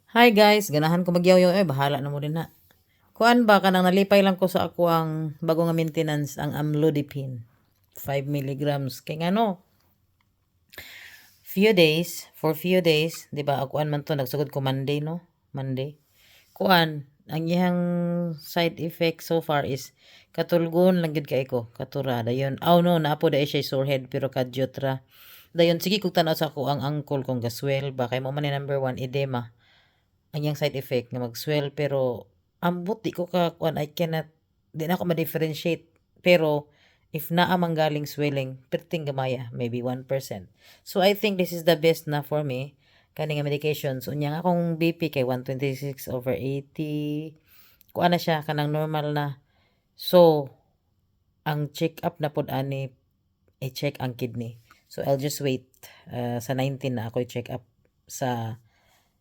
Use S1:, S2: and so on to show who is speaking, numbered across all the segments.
S1: Hi guys, ganahan ko magyaw-yaw bahala na mo din na. Kuan ba kanang nalipay lang ko sa ako ang bago nga maintenance ang amlodipine 5 milligrams kay ngano few days, di ba ako man to nagsugod ko Monday no? Monday. Kuan ang iyang side effect so far is katulgon lang gid kay ko, katura dayon. Oh no, naapo da siya sore head pero kadyot ra. Dayon sige kog tan-aw sa ako ang ankle kong gaswell ba kay mo man ni number 1 edema anyang side effect nga mag-swell pero ambot di ko ka kuan I cannot di na ako ma-differentiate pero if naa manggaling swelling perting gamaya maybe 1%. So I think this is the best na for me kani nga medications unya nga akong BP kay 126/80 kuan na siya kanang normal na. So ang check up na pod ani i-check ang kidney. So I'll just wait sa 19 na ako i-check up sa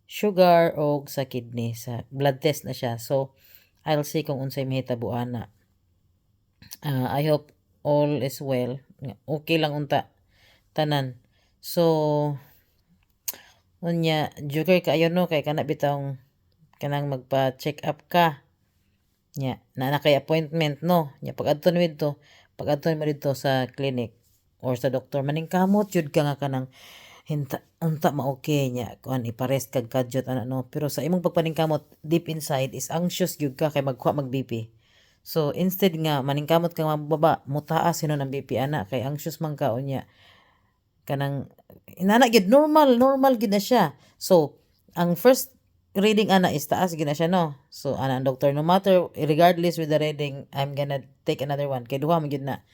S1: sugar o sa kidney sa blood test na siya. So I'll see kung unsay mahitabuan na. I hope all is well. Okay lang unta tanan. So unya joker kayo no kay kana bitang kanang magpa-check up ka. Nya na kay appointment no. Nya pag-adton mo dito sa clinic or sa doktor maningkamot jud ka nga kanang hinta unta ma-okay niya kuan iparest kag kadyot ana no pero sa imong pagpaningkamot deep inside is anxious gyud ka kay magkuha mag BP. So instead nga maningkamot ka mababa mutaas sino ng BP ana kay anxious man ka unya kanang inana gyud normal gyud na siya. So ang first reading ana is taas gyud na siya no. So ana ang doctor no matter regardless with the reading I'm gonna take another one kay duha man gyud na.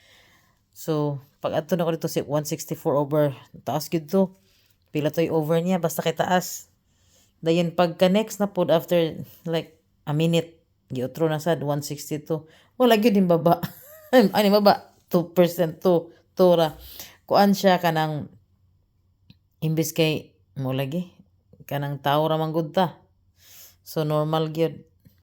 S1: So pag adto na ko dito si 164/, taas gyud to. Pila to'y over niya basta kay taas. Dayon pagka next na pod after like a minute giotro na sad 162. Wala gyud din baba. Ani baba 2% to ra. Kuan siya kanang imbis kay mo lagi kanang tao ra man gud ta. So normal gyud.